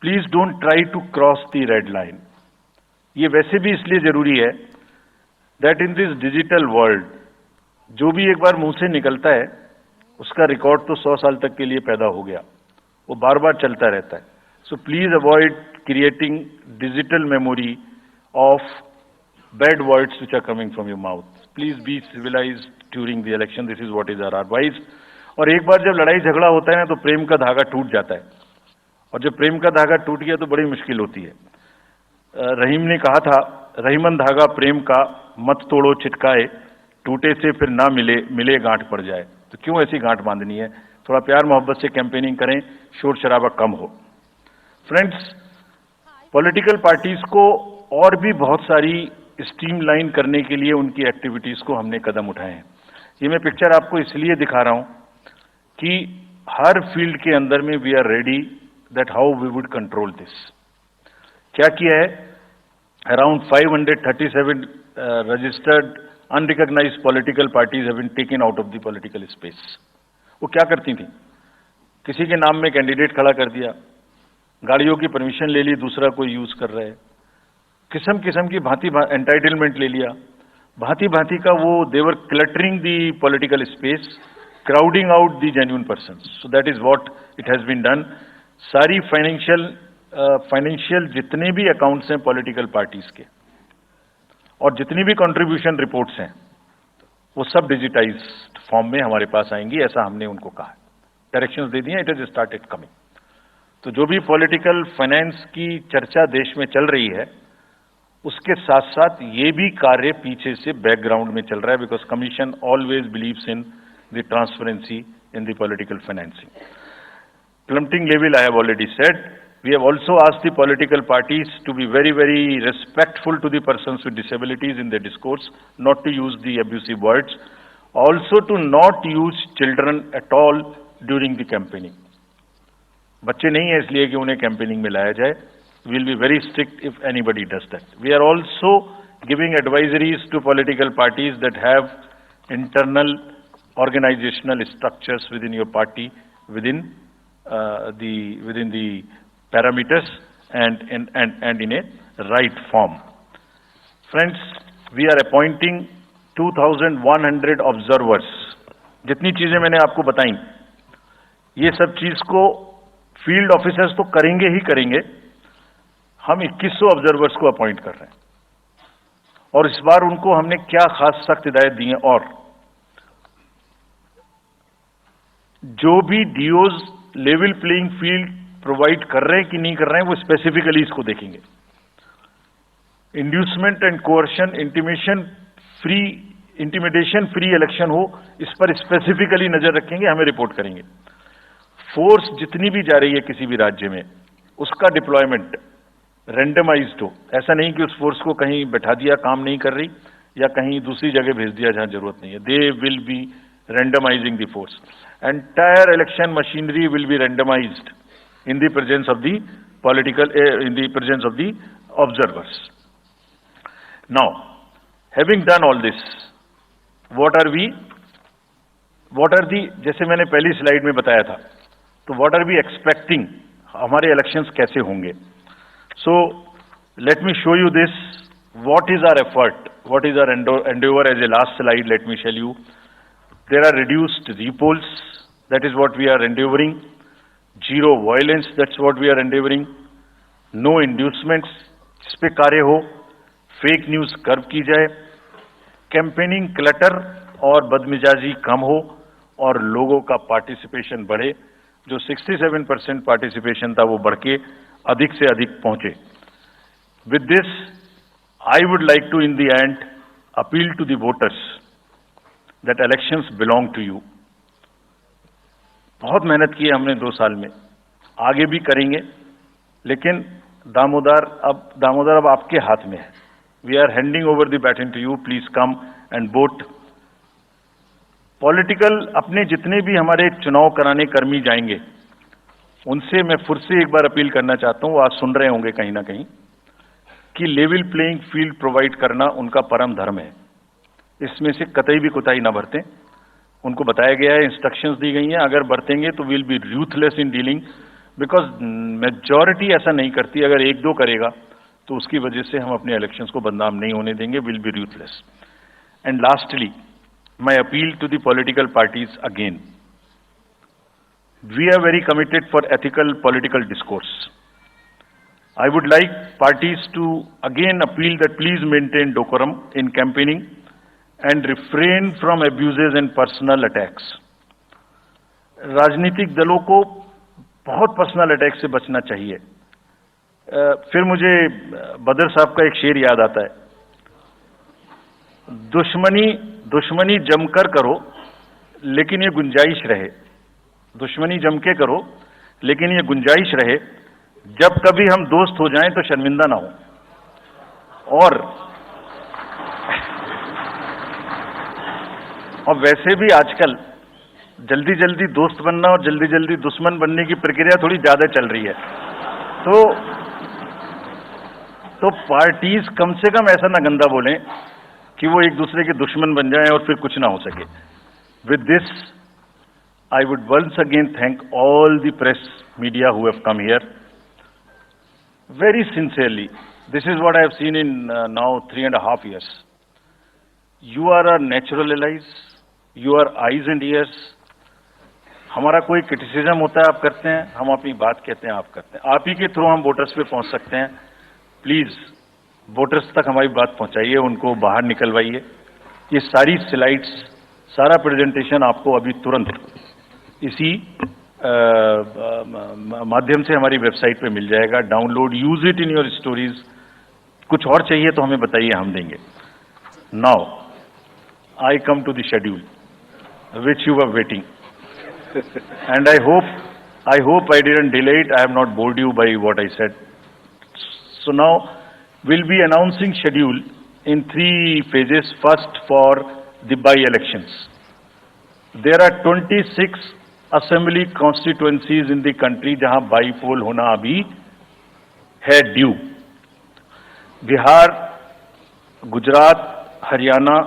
please don't try to cross the red line. ये वैसे भी इसलिए जरूरी है that in this digital world जो भी एक बार मुंह से निकलता है उसका रिकॉर्ड तो 100 साल तक के लिए पैदा हो गया, वो बार बार चलता रहता है. So please avoid creating digital memory of bad words which are coming from your mouth. Please be civilised during the election. This is what is our advice. और एक बार जब लड़ाई झगड़ा होता है ना तो प्रेम का धागा टूट जाता है, और जब प्रेम का धागा टूट गया तो बड़ी मुश्किल होती है. रहीम ने कहा था, रहीमन धागा प्रेम का मत तोड़ो चिटकाए, टूटे से फिर ना मिले, मिले गांठ पड़ जाए. तो क्यों ऐसी गांठ बांधनी है? थोड़ा प्यार मोहब्बत से कैंपेनिंग करें, शोर शराबा कम हो. फ्रेंड्स, पॉलिटिकल पार्टीज को और भी बहुत सारी स्ट्रीमलाइन करने के लिए उनकी एक्टिविटीज को हमने कदम उठाए हैं. ये मैं पिक्चर आपको इसलिए दिखा रहा हूं कि हर फील्ड के अंदर में we are ready that how we would control this. क्या किया है? Around 537 registered unrecognised political parties have been taken out of the political space. वो क्या करती थी? किसी के नाम में कैंडिडेट खड़ा कर दिया, गाड़ियों की परमिशन ले ली, दूसरा कोई यूज कर रहा है, किस्म किस्म की भांति एंटाइटलमेंट ले लिया, भांति भांति का वो they were cluttering the political space, crowding out the genuine persons. So that is what it has been done. सारी फाइनेंशियल जितने भी अकाउंट्स हैं पॉलिटिकल पार्टीज के और जितनी भी कंट्रीब्यूशन रिपोर्ट्स हैं वो सब डिजिटाइज्ड फॉर्म में हमारे पास आएंगी, ऐसा हमने उनको कहा है. डायरेक्शंस दे दिए, इट इज स्टार्टेड कमिंग. तो जो भी पॉलिटिकल फाइनेंस की चर्चा देश में चल रही है उसके साथ साथ ये भी कार्य पीछे से बैकग्राउंड में चल रहा है, because commission always believes in the transparency in the political financing. Plumbing level I have already said. We have also asked the political parties to be very, very respectful to the persons with disabilities in their discourse, not to use the abusive words, also to not use children at all during the campaigning. बच्चे नहीं है इसलिए कि उन्हें campaigning में लाया जाए. We will be very strict if anybody does that. We are also giving advisories to political parties that have internal organizational structures within your party, within the parameters and in a right form. Friends, we are appointing 2,100 observers. जितनी चीजें मैंने आपको बताई, ये सब चीज को field officers तो करेंगे ही करेंगे. हम 2100 ऑब्जर्वर्स को अपॉइंट कर रहे हैं और इस बार उनको हमने क्या खास सख्त हिदायत दी है. और जो भी डीओज लेवल प्लेइंग फील्ड प्रोवाइड कर रहे हैं कि नहीं कर रहे हैं वो स्पेसिफिकली इसको देखेंगे. Inducement and coercion, intimidation free election हो, इस पर स्पेसिफिकली नजर रखेंगे, हमें रिपोर्ट करेंगे. फोर्स जितनी भी जा रही है किसी भी राज्य में उसका डिप्लॉयमेंट रैंडमाइज्ड हो. ऐसा नहीं कि उस फोर्स को कहीं बैठा दिया, काम नहीं कर रही, या कहीं दूसरी जगह भेज दिया जहां जरूरत नहीं है. They will be randomising the force. Entire election machinery will be randomised in the presence of the observers. Now, having done all this, जैसे मैंने पहली स्लाइड में बताया था, तो what are we expecting? हमारे इलेक्शंस कैसे होंगे? So, let me show you this. What is our effort? what is our endeavor as a last slide, let me tell you. There are reduced repolls, that is what we are endeavoring. Zero violence, that's what we are endeavoring. No inducements, इस पे कार्य हो. Fake news curve की जाए. Campaigning clutter और बदमिजाजी कम हो और लोगों का पार्टिसिपेशन बढ़े. जो 67% पार्टिसिपेशन था वो बढ़ के अधिक से अधिक पहुंचे. With this I would like to in the end appeal to the voters that elections belong to you. बहुत मेहनत की है हमने 2 साल में, आगे भी करेंगे, लेकिन दामोदर अब आपके हाथ में है. We are handing over the baton to you. Please come and vote. Political अपने जितने भी हमारे चुनाव कराने कर्मी जाएंगे उनसे मैं फिर से एक बार अपील करना चाहता हूं, आज सुन रहे होंगे कहीं ना कहीं, कि लेवल प्लेइंग फील्ड प्रोवाइड करना उनका परम धर्म है. इसमें से कतई भी कोताही ना बरतें. उनको बताया गया है, इंस्ट्रक्शंस दी गई हैं, अगर बरतेंगे तो will be ruthless in dealing, because majority ऐसा नहीं करती. अगर 1-2 करेगा तो उसकी वजह से हम अपने इलेक्शंस को बदनाम नहीं होने देंगे. Will be ruthless. And lastly, my appeal to the political parties again. We are very committed for ethical political discourse. I would like parties to again appeal that please maintain decorum in campaigning and refrain from abuses and personal attacks. राजनीतिक दलों को बहुत personal attack से बचना चाहिए. फिर मुझे बदर साहब का एक शेर याद आता है, दुश्मनी जमकर करो लेकिन ये गुंजाइश रहे. दुश्मनी जम के करो लेकिन ये गुंजाइश रहे, जब कभी हम दोस्त हो जाएं तो शर्मिंदा ना हो. और वैसे भी आजकल जल्दी जल्दी दोस्त बनना और जल्दी जल्दी दुश्मन बनने की प्रक्रिया थोड़ी ज्यादा चल रही है. तो पार्टीज कम से कम ऐसा ना गंदा बोलें कि वो एक दूसरे के दुश्मन बन जाएं और फिर कुछ ना हो सके. With this I would once again thank all the press media who have come here very sincerely. This is what I have seen in now 3.5 years. You are our natural allies, you are eyes and ears. हमारा कोई criticism होता है आप करते हैं, हम अपनी बात कहते हैं आप करते हैं. आप ही के थ्रू हम वोटर्स पे पहुंच सकते हैं. प्लीज वोटर्स तक हमारी बात पहुंचाइए, उनको बाहर निकलवाइए. ये सारी स्लाइड्स, सारा प्रेजेंटेशन आपको अभी तुरंत इसी माध्यम से हमारी वेबसाइट पे मिल जाएगा. Download, use it in your stories. कुछ और चाहिए तो हमें बताइए, हम देंगे. Now I come to the schedule which you were waiting, and I hope I didn't delay it. I have not bored you by what I said. So now we'll be announcing schedule in 3 phases. First, for the by-elections. There are 26 assembly constituencies in the country जहां बाई-पोल होना अभी है due. Bihar, Gujarat, Haryana,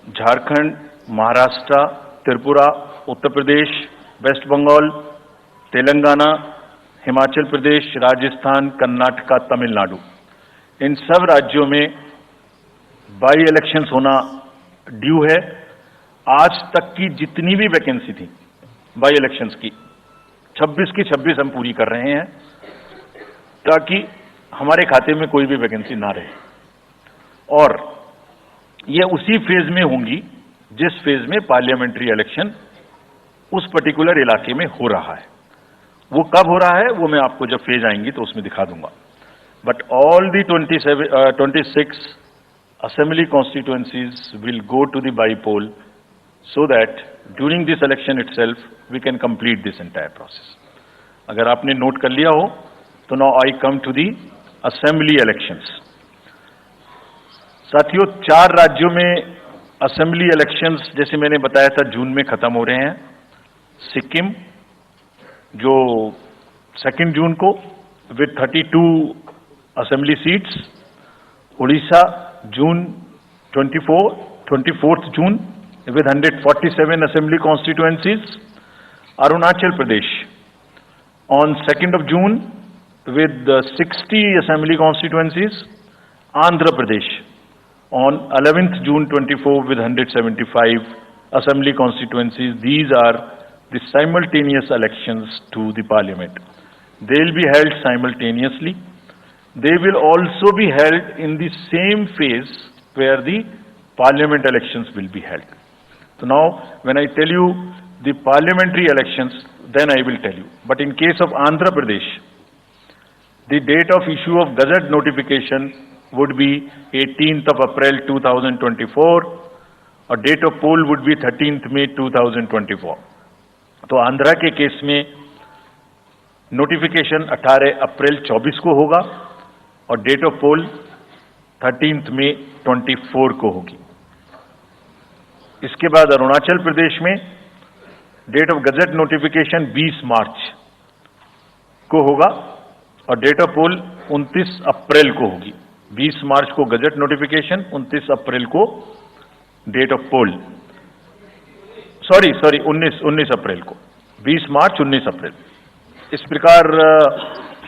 Jharkhand, Maharashtra, Tripura, Uttar Pradesh, waste Bengal, Telangana, Himachal Pradesh, Rajasthan, Karnataka, Tamil Nadu. इन सब राज्यों में by elections होना due है. आज तक की जितनी भी वैकेंसी थी बाई इलेक्शंस की, 26 की 26 हम पूरी कर रहे हैं, ताकि हमारे खाते में कोई भी वैकेंसी ना रहे. और ये उसी फेज में होंगी जिस फेज में पार्लियामेंट्री इलेक्शन उस पर्टिकुलर इलाके में हो रहा है. वो कब हो रहा है वो मैं आपको जब फेज आएंगी तो उसमें दिखा दूंगा. But all the 26 assembly constituencies will go to the by-poll, so that during this election itself we can complete this entire process. अगर आपने नोट कर लिया हो तो now I come to the assembly elections. साथियों, 4 राज्यों में असेंबली इलेक्शंस जैसे मैंने बताया था जून में खत्म हो रहे हैं. सिक्किम जो 2 जून को with 32 assembly seats, Orissa June 24th June with 147 assembly constituencies, Arunachal Pradesh on 2nd of June with 60 assembly constituencies, Andhra Pradesh On 11th June 24 with 175 assembly constituencies, these are the simultaneous elections to the parliament. They will be held simultaneously. They will also be held in the same phase where the parliament elections will be held. So now, when I tell you the parliamentary elections, then I will tell you. But in case of Andhra Pradesh, the date of issue of Gazette notification would be 18th of April 2024, और date of poll would be 13th May 2024. तो आंध्रा के case में notification 18 अप्रैल 24 को होगा और date of pole 13th May 24 को होगी. इसके बाद अरुणाचल प्रदेश में डेट ऑफ गजट नोटिफिकेशन 20 मार्च को होगा और डेट ऑफ पोल 29 अप्रैल को होगी. 20 मार्च को गजट नोटिफिकेशन, 29 अप्रैल को डेट ऑफ पोल. सॉरी 19 अप्रैल को. 20 मार्च 19 अप्रैल. इस प्रकार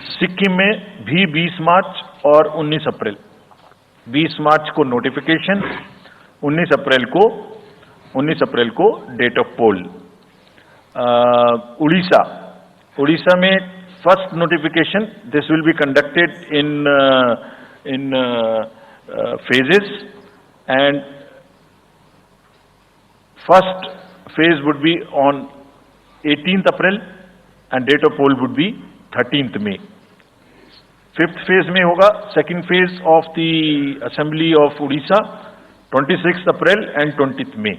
सिक्किम में भी 20 मार्च और 19 अप्रैल. 20 मार्च को नोटिफिकेशन, 19 अप्रैल को डेट ऑफ पोल. उड़ीसा में first notification, this will be conducted in phases, and first phase would be on 18th April and date of poll would be 13th May. Fifth phase में होगा second phase of the Assembly of Odisha 26th April and 20th May.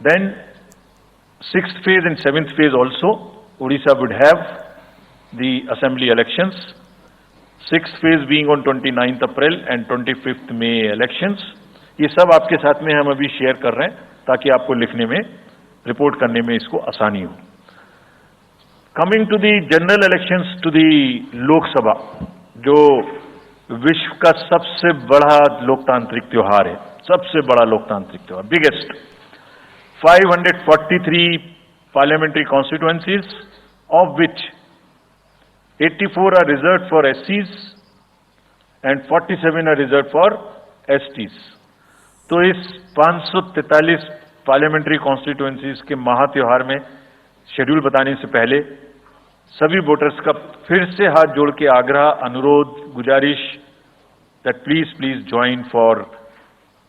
Then sixth phase and seventh phase also Odisha would have the Assembly elections. Sixth phase being on 29th April and 25th May elections. ये सब आपके साथ में हम अभी share कर रहे हैं ताकि आपको लिखने में, रिपोर्ट करने में इसको आसानी हो. Coming to the general elections to the Lok Sabha, जो विश्व का सबसे बड़ा लोकतांत्रिक त्योहार है, सबसे बड़ा लोकतांत्रिक त्योहार, biggest. 543 parliamentary constituencies, of which 84 are reserved for SCs and 47 are reserved for STs. तो इस 543 पार्लियामेंट्री कॉन्स्टिट्यूएंसीज के महात्योहार में शेड्यूल बताने से पहले सभी वोटर्स का फिर से हाथ जोड़ के आग्रह, अनुरोध, गुजारिश that please join for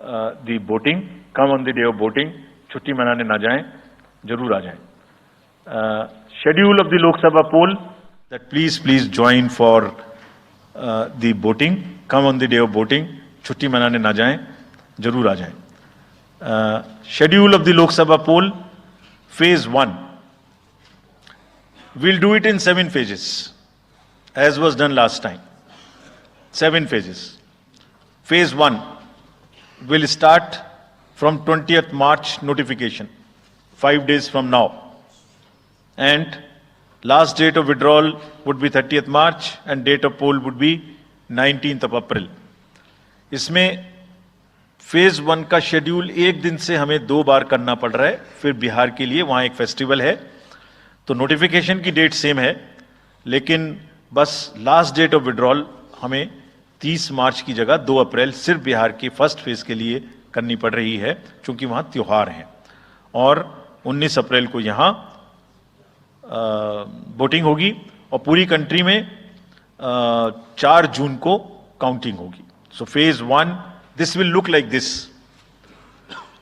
the voting, come on the day of voting. छुट्टी मनाने ना जाएं, जरूर आ जाएं. Schedule of the Lok Sabha poll that please join for the voting, come on the day of voting. छुट्टी मनाने ना जाएं, जरूर आ जाएं. Schedule of the Lok Sabha poll, phase 1. We'll do it in 7 phases, as was done last time. 7 phases. Phase 1 will start from 20th March notification, 5 days from now, and last date of withdrawal would be 30th March and date of poll would be 19th of April. इसमें phase 1 का schedule एक दिन से हमें 2 बार करना पड़ रहा है. फिर बिहार के लिए वहां एक फेस्टिवल है, तो नोटिफिकेशन की डेट सेम है, लेकिन बस लास्ट डेट ऑफ विड्रॉल हमें 30 मार्च की जगह 2 अप्रैल सिर्फ बिहार की फर्स्ट फेज के लिए करनी पड़ रही है, क्योंकि वहां त्योहार हैं. और 19 अप्रैल को यहां वोटिंग होगी और पूरी कंट्री में 4 जून को काउंटिंग होगी. So phase 1 this will look like this.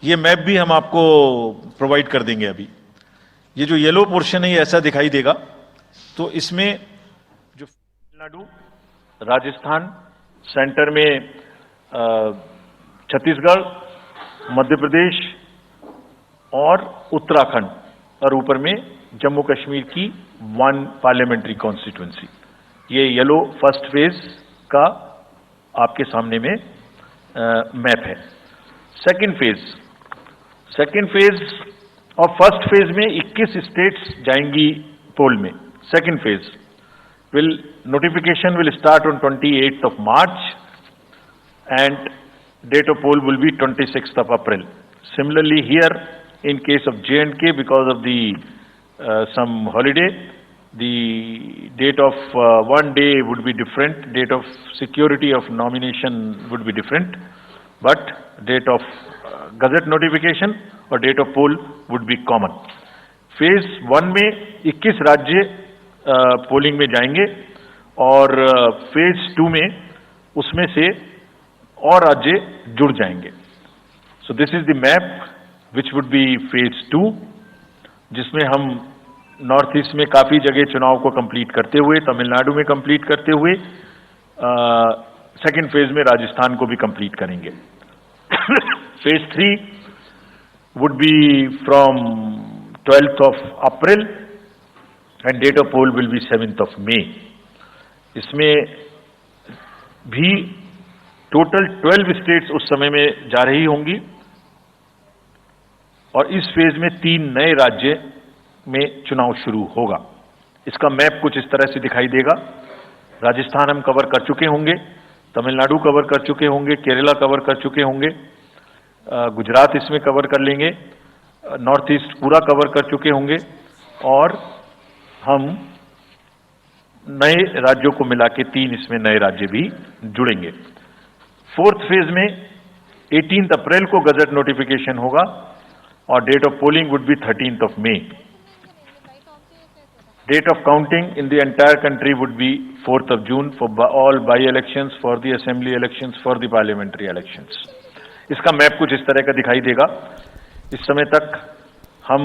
ये मैप भी हम आपको प्रोवाइड कर देंगे. अभी ये जो येलो पोर्शन है ये ऐसा दिखाई देगा. तो इसमें जो तमिलनाडु, राजस्थान, सेंटर में छत्तीसगढ़, मध्य प्रदेश और उत्तराखंड, और ऊपर में जम्मू कश्मीर की 1 पार्लियामेंट्री कॉन्स्टिट्यूएंसी. ये येलो फर्स्ट फेज का आपके सामने में मैप है. सेकंड फेज और फर्स्ट फेज में 21 स्टेट्स जाएंगी पोल में. Second phase notification will start on 28th of March and date of poll will be 26th of April. Similarly here in case of J&K, because of the some holiday, The date of one day would be different, date of security of nomination would be different, but date of gazette notification और date of poll would be common. Phase 1 में 21 राज्य polling में जाएंगे और phase 2 में उसमें से और राज्य जुड़ जाएंगे. सो this is the map which would be phase 2, जिसमें हम नॉर्थ ईस्ट में काफी जगह चुनाव को कंप्लीट करते हुए, तमिलनाडु में कंप्लीट करते हुए सेकेंड फेज में राजस्थान को भी कंप्लीट करेंगे. Phase 3 would be from 12th of April and date of poll will be 7th of May. इसमें भी टोटल 12 स्टेट्स उस समय में जा रही होंगी और इस फेज में 3 नए राज्य में चुनाव शुरू होगा. इसका मैप कुछ इस तरह से दिखाई देगा. राजस्थान हम कवर कर चुके होंगे, तमिलनाडु कवर कर चुके होंगे, केरला कवर कर चुके होंगे, गुजरात इसमें कवर कर लेंगे, नॉर्थ ईस्ट पूरा कवर कर चुके होंगे और हम नए राज्यों को मिला के 3 इसमें नए राज्य भी जुड़ेंगे. फोर्थ फेज में 18 अप्रैल को गजट नोटिफिकेशन होगा और date of polling would be 13th of May. Date of counting in the entire country would be 4th of June for all by-elections, for the assembly elections, for the parliamentary elections. इसका map कुछ इस तरह का दिखाई देगा. इस समय तक हम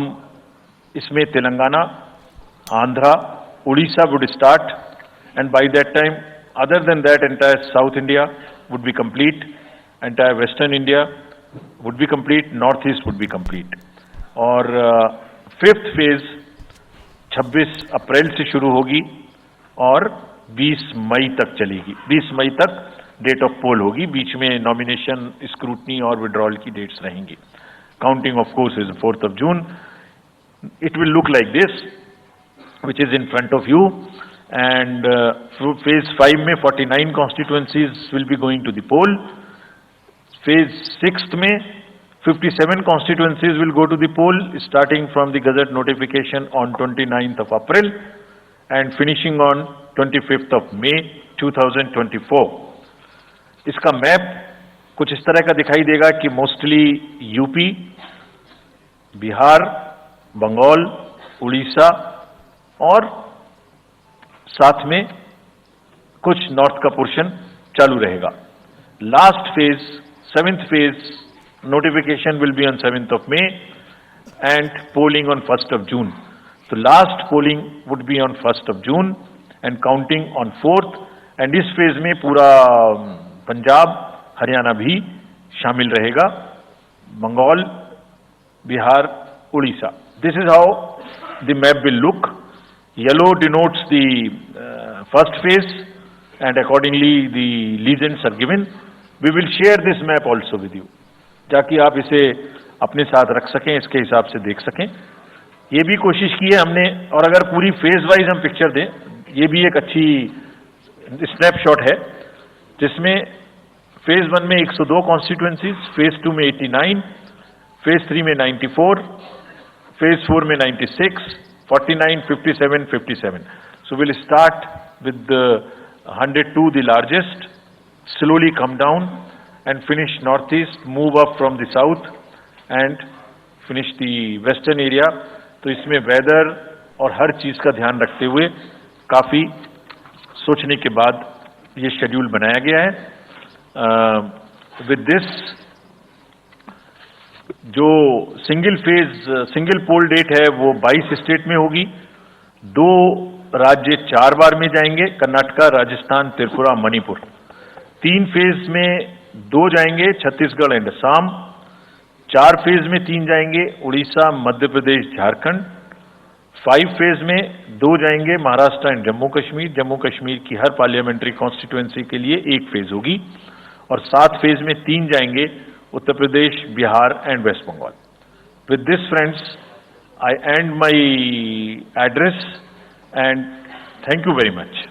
इसमें Telangana, Andhra, Orissa would start and by that time other than that entire South India would be complete, entire Western India would be complete, North East would be complete. और फिफ्थ फेज 26 अप्रैल से शुरू होगी और 20 मई तक चलेगी. 20 मई तक डेट ऑफ पोल होगी. बीच में नॉमिनेशन, स्क्रूटनी और विड्रॉल की डेट्स रहेंगी. Counting of course is 4th of June. It will look like this, which is in front of you. And phase 5 में 49 constituencies will be going to the poll. Phase 6 में 57 constituencies will go to the poll, starting from the gazette notification on 29th of April and finishing on 25th of May 2024. इसका map कुछ इस तरह का दिखाई देगा कि मोस्टली यूपी, बिहार, बंगाल, उड़ीसा और साथ में कुछ नॉर्थ का पोर्शन चालू रहेगा. Last phase, 7th phase notification will be on 7th of May and polling on 1st of June. So last polling would be on 1st of June and counting on 4th. And इस phase में पूरा पंजाब, हरियाणा भी शामिल रहेगा, Bengal, Bihar, Orissa. This is how the map will look. Yellow denotes the first phase and accordingly the legends are given. We will share this map also with you, ताकि आप इसे अपने साथ रख सकें, इसके हिसाब से देख सकें. ये भी कोशिश की है हमने, और अगर पूरी फेज वाइज हम पिक्चर दें, ये भी एक अच्छी स्नैपशॉट है, जिसमें फेज 1 में 102 कॉन्स्टिट्यूएंसीज, फेज 2 में 89, फेज 3 में 94, फेज 4 में 96, 49, 57, 57. So we'll start with the 102, the largest, slowly come down and finish northeast, move up from the south and finish the western area. तो इसमें वेदर और हर चीज का ध्यान रखते हुए काफी सोचने के बाद ये शेड्यूल बनाया गया है. विद दिस, जो single phase, single poll date है वो 22 स्टेट में होगी. 2 राज्य 4 बार में जाएंगे, कर्नाटका, राजस्थान, त्रिपुरा, मणिपुर. 3 फेज में 2 जाएंगे, छत्तीसगढ़ एंड असम. 4 फेज में 3 जाएंगे, उड़ीसा, मध्य प्रदेश, झारखंड. 5 फेज में 2 जाएंगे, महाराष्ट्र एंड जम्मू कश्मीर. जम्मू कश्मीर की हर पार्लियामेंट्री कॉन्स्टिट्यूएंसी के लिए 1 फेज होगी. और 7 फेज में 3 जाएंगे, Uttar Pradesh, Bihar and West Bengal. With this friends, I end my address and thank you very much.